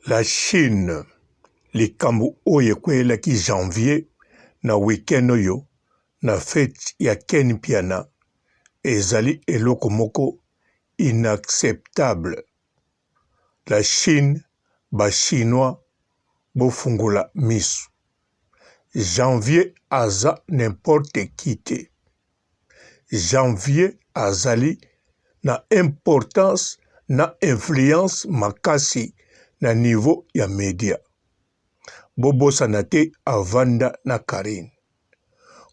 La Chine, likambo oyo ekweyelaki janvier na week-end oyo na fete ya Ken Piana ezali eloko moko inacceptable. La Chine, Chinois, bofungula misu. Janvier aza n'importe qui te. Janvier azali na importance na influence makasi na niveau ya media. Bobosana te avanda na Karine.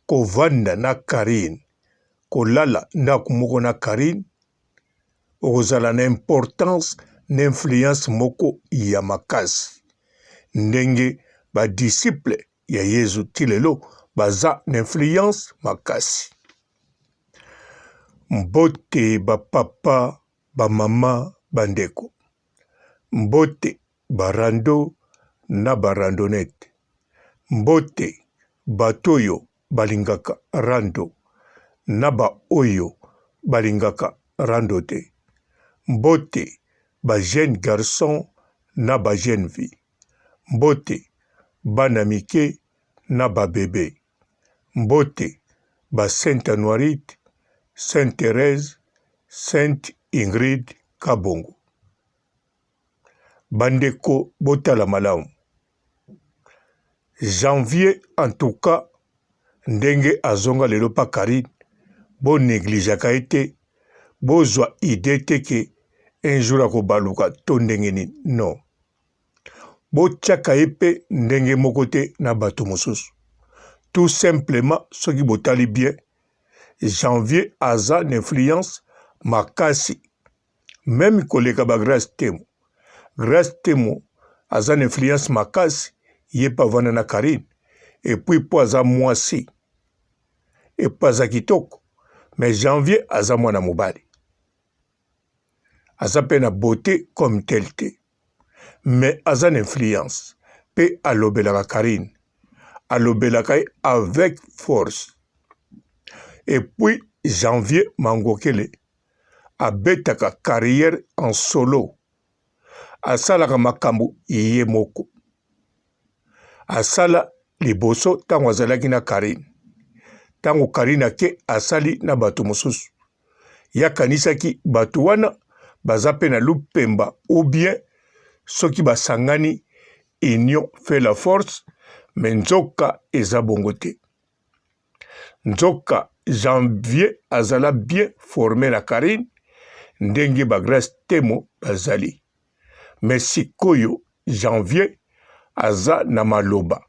Kovanda na Karine. Kolala ndaku moko na Karine. Okozala na importance na influence moko ya makasi. Ndenge ba disciple ya Yesu tilelo baza na influence makasi. Mbote ba papa, ba mama, bandeko. Mbote barando na barandonete. Mbote batoyo balingaka rando na ba oyo balingaka rando te. Mbote ba jeune garçon na ba jeune fille. Mbote bana mike na ba bébé. Mbote ba Sainte Anuarite, Sainte Thérèse, Sainte Ingrid Kabongo. Bandeko botala malamu. Janvier en tout cas ndenge azonga lelo pa Karine bo négligeaka ete bozwa idée te ke un jour akobaluka to ndenge nini. Non. Botiaka ye mpe ndenge moko te na bato mosusu. Tout simplement soki botali bien Janvier aza n'influence makasi. Même koleka ba Grâce Temo. Grâce Temo aza n'influence makasi ye pa vana na Karine. Et puis po aza mwasi. Et po aza kitoko. Mais Janvier aza mwana mobali. Aza pe na beauté comme tel te. Mais aza n'influence. Pe alobelaka Karine. Alobelaka avec force. Et puis Janvier Mangokele abetaka carrière en solo. Asalaka makambo iye moko. Asala liboso tango azalaki na Karine. Tango Karine ake asali na bato mosusu. Yakanisaki bato wana baza pe na lupemba ou bien soki basangani union fait la force mais nzoka eza bongo te. Nzoka Janvier azala bien formé na Karine ndenge ba Grâce Temo bazali. Mais sikoyo Janvier aza na maloba.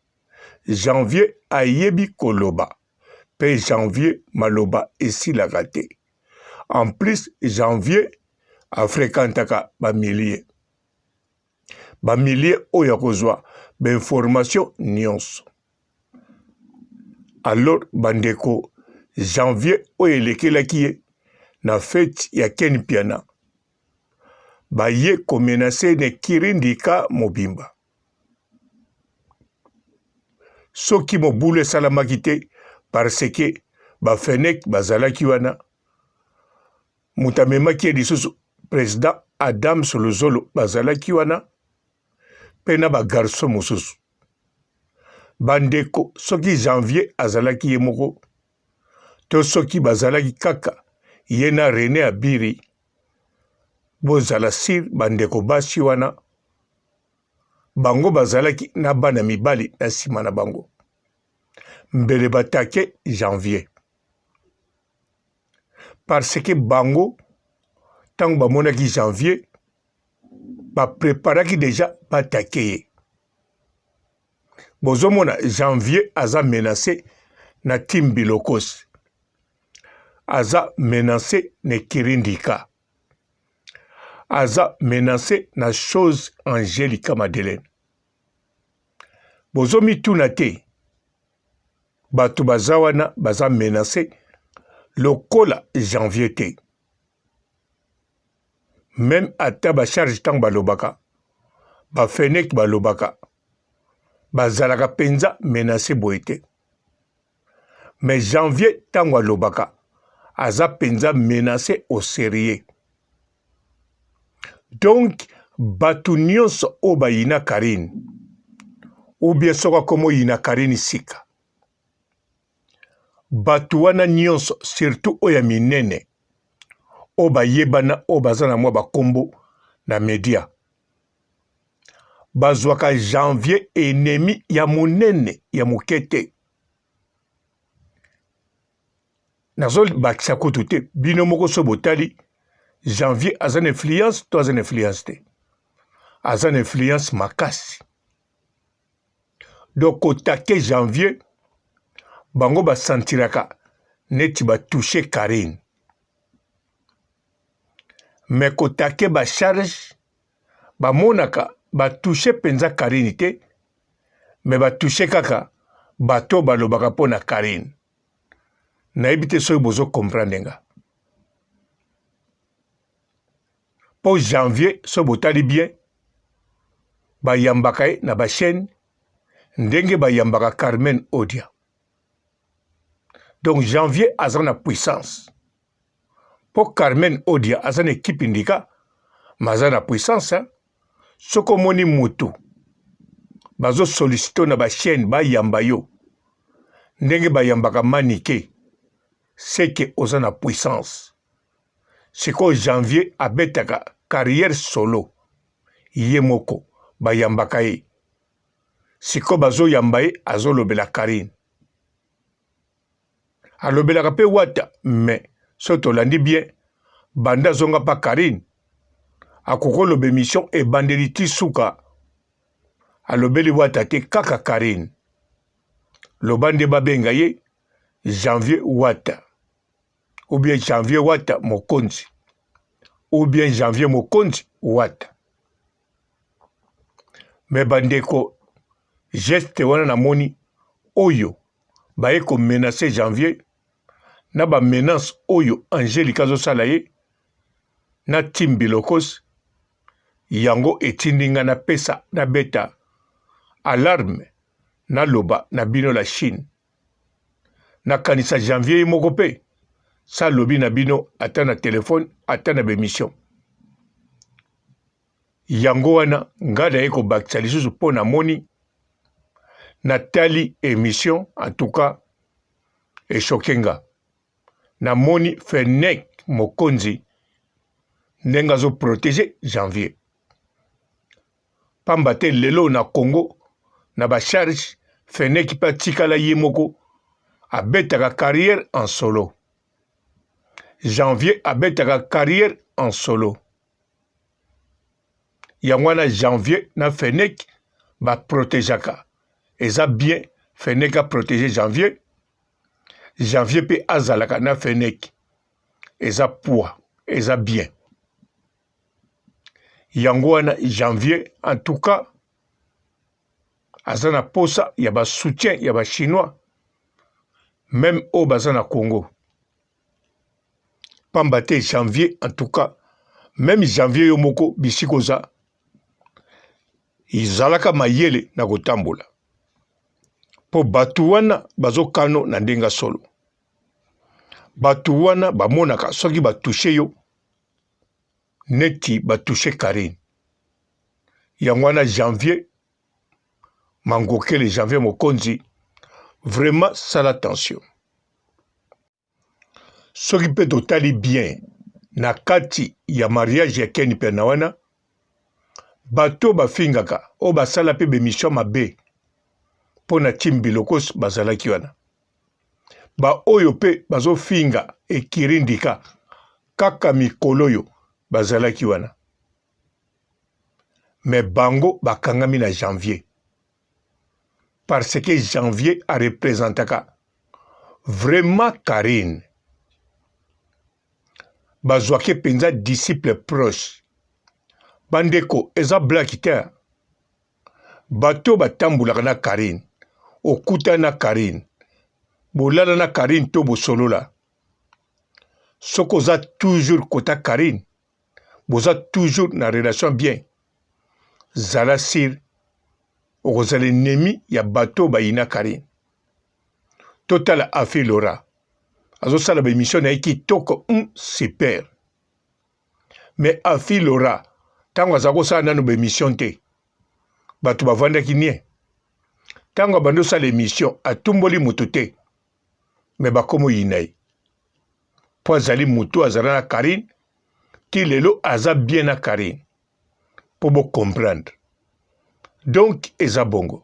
Janvier ayebi koloba. Pe Janvier maloba esilaka te. En plus Janvier afréquentaka ba milliers. Ba milliers oyo kozwa ba information nyonso. Alors bandeko Janvier oyo elekelaki ye na fete ya Ken Piana. Baye komenase ne kirindika mobimba. Soki mobulu esalamaki te parce que ba Fenek bazalaki wana. Mutamemaki lisusu président Adam Solozolo bazalaki wana. Pena ba garçon mosusu. Bandeko soki Janvier azalaki ye moko. To soki bazalaki kaka ye na René Abiri. Bozala sir bandeko basi wana. Bango bazalaki na bana mibali na sima na bango. Mbele batake Janvier. Parce que bango tango bamonaki Janvier bapreparaki déjà batake ye. Bozomona Janvier aza menacé na Timbi Lokos. Aza menacé na Kirindika. Aza menacé na chose Angélica Madeleine. Bozomi tuna te. Batu baza wana baza menacé lokola Janvier te. Même ata ba charge tang balobaka. Ba Fenek balobaka. Bazalaka penza menacé boite. Mais Janvier tango alobaka. Aza penza menacé au sérieux. Donc, Batu nyonso o bayina Karine ou bien soka komo yina Karine sika. Batu wana nyonso surtout oya minene o bayebana o bazana mwa bakombo na media. Bazwaka janvier ennemi ya munene ya mukete. Nazol bakisa kutu te bino moko so botali janvier azan influence to azan influence te. Azan influence makasi. Donc kotake janvier bango basantiraka neti batouche Karine. Mais kotake ba charge bamonaka batouche penza Karine te, mais batouche kaka bato balobaka pona Karine. Nayebi te soki bozo comprendre nga. Po janvier so botali bien bayambaka ye na ba chaîne ndenge bayambaka Carmen Odia. Donc janvier azana puissance. Po Carmen Odia azana équipe indika mazana puissance hein? Soko moni mutu bazo sollicito na ba chaîne bayamba yo ndenge bayambaka manike c'est que ozana puissance. C'est que janvier abetaka carrière solo yemoko bayambaka ye. Siko bazo yamba ye azolobela Karine. Alobelaka pe wata mais soto landi bien banda zonga pa Karine akoko lobe mission e bandeli ti suka alobeli wata te kaka Karine. Lobande babenga ye janvier wata ou bien janvier wata mokonzi ou bien janvier mokonzi wata. Mais bandeko geste wana na moni oyo baye ko menacer janvier na ba menace oyo Angélique zo sala ye na Tim Bilokos yango etindinga na pesa na beta alarme na loba na bino la Chine na kanisa janvier moko pe sa lobi na bino ata na telefone ata na bemission yango wana ngada eko bakisa lisusu po na moni na tali émission en tout cas et choquenga na moni Fennek Mokonzi ndenga zo protéger janvier pamba te lelo na Congo na ba charge Fennek pa tikala yemoko abetaka carrière en solo. Janvier abetaka carrière en solo. Yangwana janvier na Fennek ba protégeaka. Eza bien Fennek a protégé janvier. Janvier pe azalaka na Fennek. Eza poids, eza bien. Yangwana janvier en tout cas azana posa ya ba soutien ya ba chinois même au bazana Congo. Pambate janvier en tout cas même janvier yomoko bisikoza izalaka mayele na kotambola po batu wana bazokano na ndenga solo. Batu wana bamonaka soki batouche yo neti batouche Karine. Yangwana janvier mangokele janvier mokonzi vraiment sala attention. Soki pe totali bien na kati ya mariage ya Ken Penawana bato bafingaka o basala pe bemission mabe pona Tim Bilokos bazalaki wana. Ba oyo pe bazofinga ekirindika kaka mikolo yo bazalaki wana. Mais bango bakangami na janvier. Parce que janvier a représentaka vraiment Karine. Bazwake penza disciple proche. Bandeko eza black te. Bato batambulaka na Karine. Okuta na Karine. Bolala na Karine to bosolola. Soko za toujours kota Karine. Boza toujours na relation bien. Zala sir. Okozala ennemi ya bato bayina Karine. Total afi Laura. Azo sala bemission na kitoko super. Mais afi Laura Tango aza kosala nanu bémission te bato bavandaki nie tango abandi osala émission atumboli moto te me bakomi oyina ye mpo azali motu azala na Karine ti lelo aza bien na Karine mpo bocomprendre donc eza bongo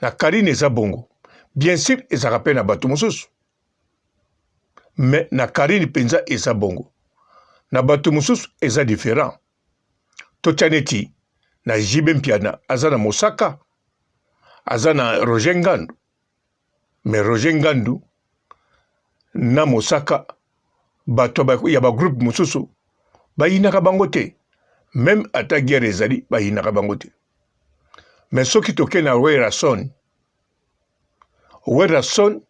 na Karine eza bongo bien sûr ezalaka mpe na bato mosusu mais na Karine mpenza eza bongo na bato mosusu eza différent totya neti na Jibe Mpiana aza na Mosaka aza na Roger Ngandu mais Roger Ngandu na Mosaka bato ya bagroupe mosusu bayinaka bango te même ata guerre ezali bayinaka bango te mais soki toke na Werason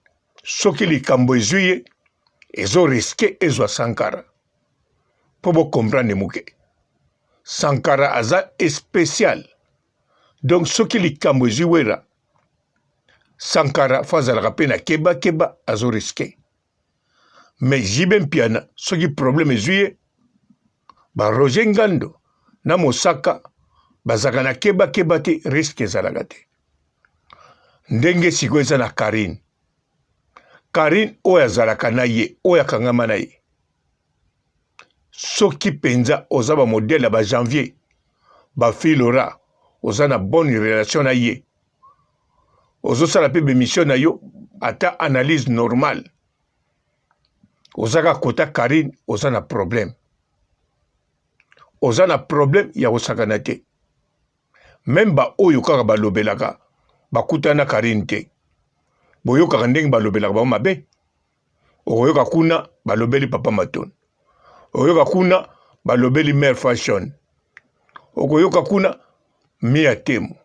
soki likambo ezwi ye ezo riske ezwa Sankara mpo bocomprendre moke Sankara aza spécial donc soki likambo ezwi Wera Sankara fo azalaka mpe na keba azo riske mais Jibe Mpiana soki problème ezwi ye ba Roger Ngandu na Mosaka bazaka na keba te risque ezalaka te ndenge sikoyo eza na Karine oyo azalaka na ye oyo akangama na ye soki penza oza ba modèle ya ba Janvier ba Filora oza na bonne relation na ye ozosala mpe bémission na yo ata analyse normale ozaka kota Karine oza na problème ya kosakana te même ba oyo kaka balobelaka bakutana Karine te boyokaka ndenge balobelaka bango mabe okoyoka kuna balobeli Papa Matone okoyoka kuna balobeli Mère Fashion okoyoka kuna Mia Temo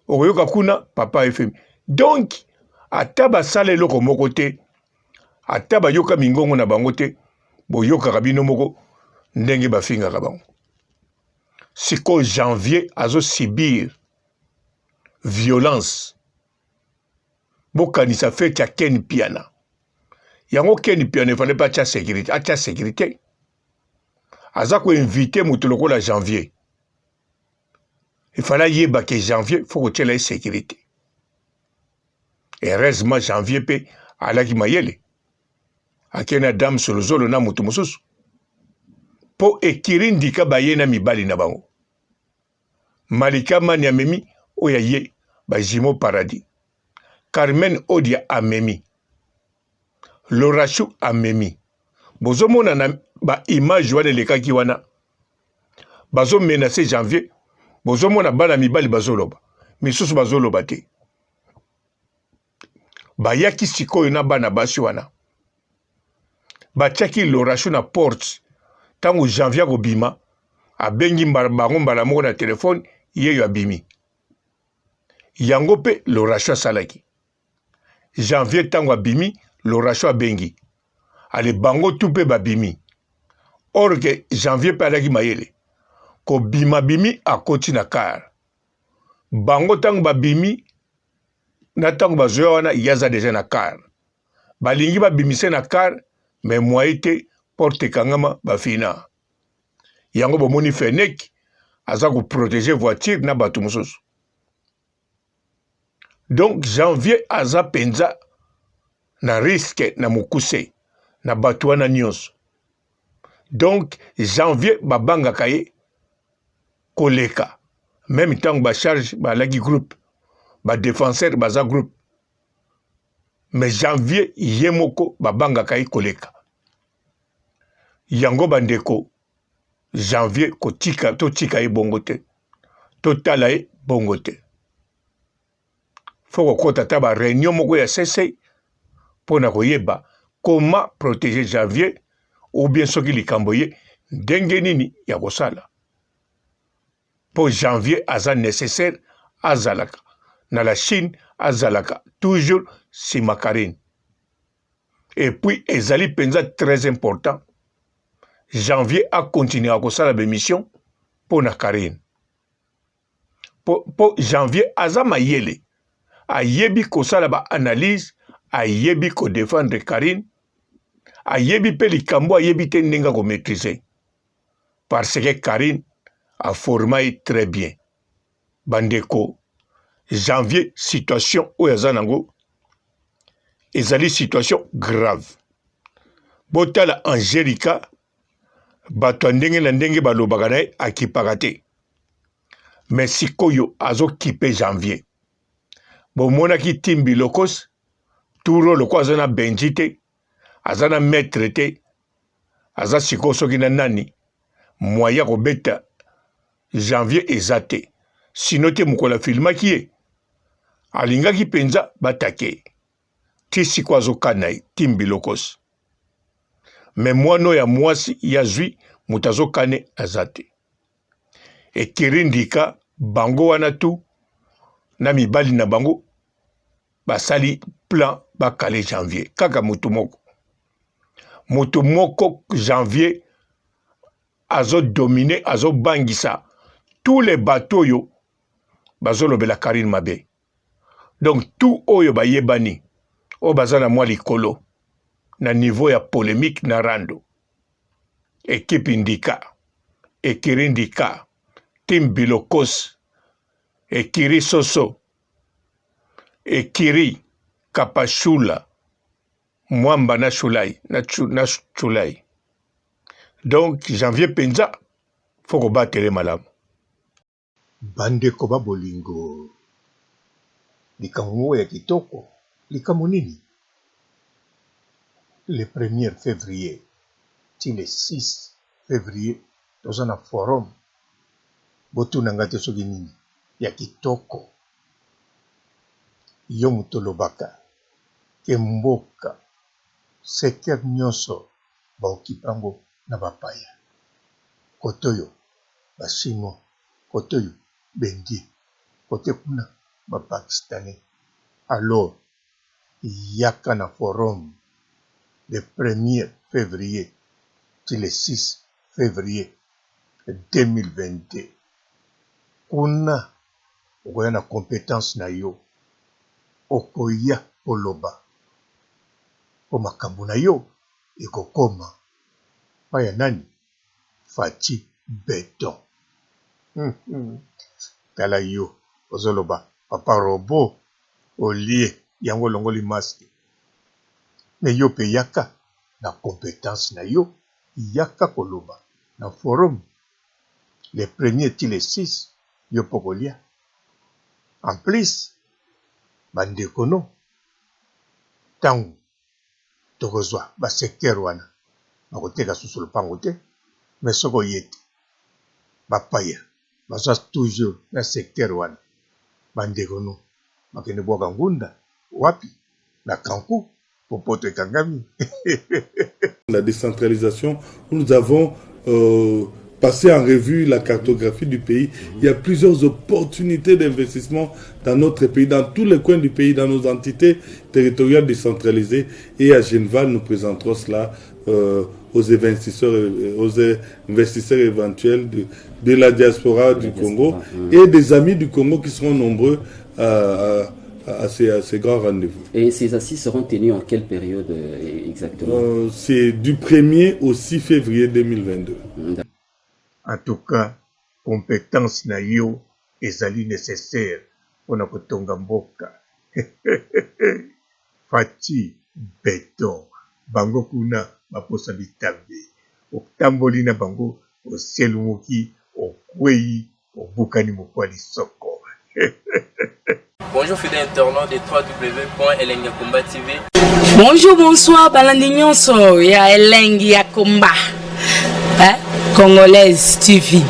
okoyoka kuna Papa FM donc ata basala eloko moko te ata bayoka mingongo na bango te boyokaka bino moko ndenge bafingaka bango siko Janvier azo subir violence bokanisa fete ya Ken Mpiana yango Ken Mpiana efale pa atia sécurité aza koinvite moto lokola Janvier efale ayeba ke Janvier fo kotiela ye sécurité heureusement Janvier mpe alaki mayele akei na dame solozolo na moto mosusu mpo ekiri ndika baye na mibali na bango Malika Mani amemi oyo ye bajimo paradis Carmen Odia amemi Lorachou amemi bozomona na ba image wana elekaki wana bazo menacer Janvier bozomona bana mibali bazoloba misusu bazoloba te bayaki sikoyo na bana basi wana batiaki Lorachou na porte tango Janvier kobima abengi bango mbala moko na telefone yeyo abimi yango pe Lorachou asalaki Janvier tango abimi Lorachou abengi ale bango tu pe babimi or que Janvier pe alaki mayele ko bima bimi akoti na car bango tango babimi na tango bazoya wana yaza deja na car balingi babimise na car mais moye te porte kangama bafina yango bomoni Fenech aza ko protéger voiture na bato mosusu donc Janvier aza penza na risque na mukuse na bato wana nyonso donc Janvier babangaka ye koleka même tango bacharge balaki groupe badéfenseur baza groupe mais Janvier ye moko babangaka ye koleka yango bandeko Janvier totika ye bongo te totala ye bongo te faut kokota ta ba réunion moko ya CC pona koyeba comment protéger Janvier ou bien soki likambo ye ndenge nini ya kosala po Janvier aza nécessaire azalaka na la Chine azalaka toujours sima Karine et puis ezali penza très important Janvier a continué à kosala bémission pour na Karine po Janvier aza mayele ayebi kosala ba analyse ayebi ko défendre Karine ayebi pe likambo ayebi te ndenga ko maîtriser parce que Karine a formé très bien. Bandeko, janvier, situation où yazanango, ezali situation grave. Botala Angelica, bato ndenge na ndenge balobaka na ye akipaka te. Mais sikoyo azo kipe janvier. Bomonaki Timbi Lokos, turo loko azana benji te, azana maître te, aza siko soki na nani, moya kobeta janvier ezate. Sino te mukola filmaki ye, alingaki penza batake. Ti siko azokana ye, Timbi Lokos. Mais mwano ya mwasi ya zwi mutazokane azate. E kirindika bango wana tu na mibali na bango basali plan bakale janvier. Kaka mutu moko. Mutu moko janvier azo dominer, azo bangisa tous les bateaux yo bazo lobela Karine mabe. Donc tout oyo ba yebani o bazana mwa likolo na niveau ya polémique na rando. Équipe Indika, Ekiri Indika, Timbi Lokos, Ekiri Soso, Ekiri Kapashula, Mwamba na Chulai, na Chulai. Donc, janvier penza, faut qu'on batte les malamu. Bande koba bolingo, likamu ya kitoko, likamu nini? Le 1er février, le 6 février, dans un forum, botu nangate soki nini, ya kitoko, yomu tolobaka, kemboka, secteur nyonso, ba okipango na bapaya. Kotoyo, ba chinois, kotoyo, bendi, kote kuna, ba pakistanais. Alors, yaka na forum, le 1er février, le 6 février 2022. Kuna, okoya na compétence na yo, okoya koloba, po makambo na yo, ekokoma, paya nani, Fati Beton. Tala yo, ozoloba, papa robot, olie, yango longoli maske. Mais yo pe yaka, na compétence na yo, yaka koloba, na forum, les premiers ti les 6, yo pokolia. En plus, bandekono, tangu, tokozwa, ba secteur wana, bakoteka susu lupango te, mais soko yete, bapaya, bazwa toujours na secteur wana, bandekono, bakene bwaka ngunda, wapi, na kanku, popote kangami. La décentralisation, nous avons passé en revue la cartographie du pays. Il y a plusieurs opportunités d'investissement dans notre pays, dans tous les coins du pays, dans nos entités territoriales décentralisées. Et à Geneva, nous présenterons cela aux investisseurs éventuels de la diaspora du Congo et des amis du Congo qui seront nombreux à ces grands rendez-vous. Et ces assises seront tenues en quelle période exactement? C'est du 1er au 6 février 2022. En tout cas, compétence na yo ezali nécessaire pour na kotonga mboka. Fati Beton, bango kuna baposa bitambe. Otamboli na bango oselumuki, okwei, obukani mokwali soko. Bonjour fidèles internautes de www.elengiakomba TV. Bonjour, bonsoir, balandi nyonso ya Elengi ya Komba. Congolaise TV.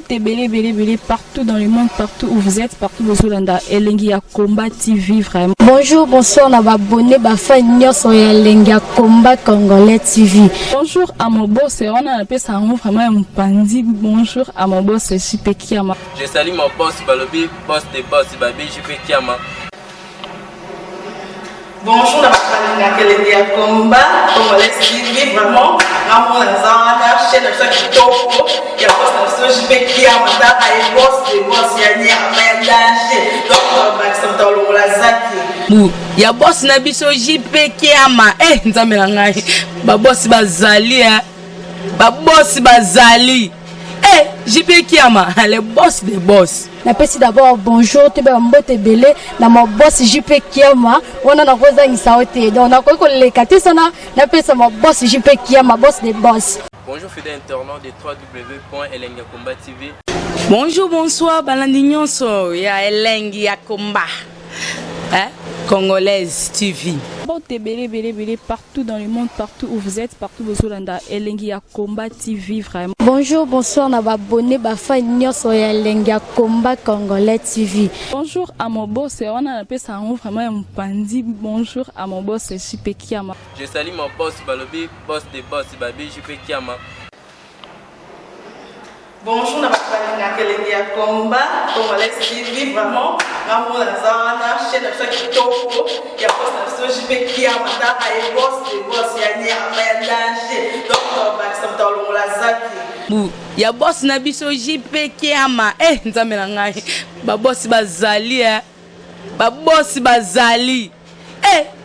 Belé partout dans le monde, partout où vous êtes, partout où vous êtes, Elengi ya Komba TV vraiment. Bonjour, bonsoir, on a abonné bafa nyonso ya Elengi ya Komba Congolais TV. Bonjour à mon boss, on a appelé ça vraiment un pandi. Bonjour à mon boss, JP Kiama. Je salue mon boss Balobi, boss de boss Babi, JP Kiama. Bonjour, la Elengi ya Komba Congolais TV vraiment. Ramon Zana, chaîne de ça qui topo, il y a boss de JP Kiama, et boss de boss yani a danger. Donc Maxime Tolo la zaki. Ya boss na biso JP Kiama, nzambe na ngai. Ba boss bazali ba boss bazali. Eh, JP Kiama, le boss des boss. Napesi d'abord bonjour, tu vas mbote belé, na mon boss JP Kiama, on a na rosa insaote. Donc na ko le katisana, napesi mon boss JP Kiama, boss des boss. Bonjour fidèle internaute de www.elengiakomba TV. Bonjour, bonsoir, balandignon so, ya Elengiakomba. Hein? Congolaise TV. Bon, belé partout dans le monde, partout où vous êtes, partout où vous êtes, Elengiakomba TV vraiment. Bonjour, bonsoir, na abonné ba fa nyonso ya Elengiakomba Congolais TV. Bonjour à mon boss, on a appelé ça vraiment un pandi. Bonjour à mon boss JP Kiama. Je salue mon boss Balobi, boss des boss Babi JP Kiama. Bonjour, na balinga Elengiakomba Congolais TV vraiment. Ngamo na zana chaîne ça qui toko ya boss na JP Kiama ta ay boss des boss ya ni ya danger. Donc ba ça tolo la zaki. Bu ya boss na biso JP Kiama nzambe na ngai ba boss bazali ba boss bazali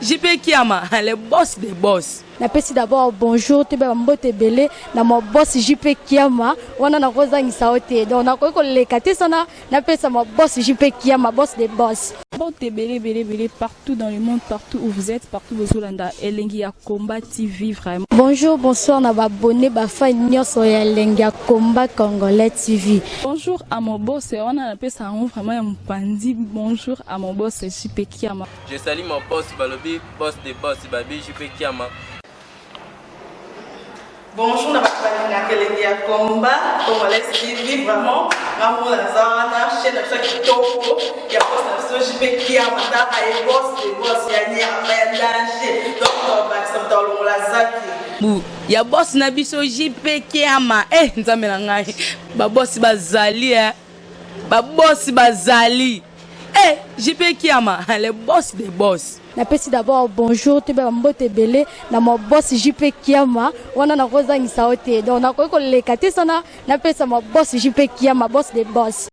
JP Kiama le boss des boss. Napesi d'abord bonjour, tu vas mbote belé, na mon boss JP Kiama, on a na rosa insaote. Donc na ko le katisana, napesi mon boss JP Kiama, boss des boss. Bon, belé partout dans le monde, partout où vous êtes, partout où vous êtes, Elengiakomba TV vraiment. Bonjour, bonsoir, na abonné ba fa nyonso ya Elengiakomba Congolais TV. Bonjour à mon boss, on a appelé ça vraiment un pandi. Bonjour à mon boss JP Kiama. Je salue mon boss Balobi, boss des boss Babi JP Kiama. Bonjour, na balinga Elengiakomba Congolais TV vraiment. Ngamo na zana chaîne ça qui toko ya boss na JP Kiama ta ay boss des boss ya ni ya danger. Donc ba ça tolo la zaki. Bu ya boss na biso JP Kiama nzambe na ngai ba boss bazali ba boss bazali JP Kiama le boss des boss. Napesi d'abord bonjour, tu vas mbote belé, na mon boss JP Kiama, on a na rosa insaote. Donc na ko le katisana, napesi mon boss JP Kiama, boss des boss.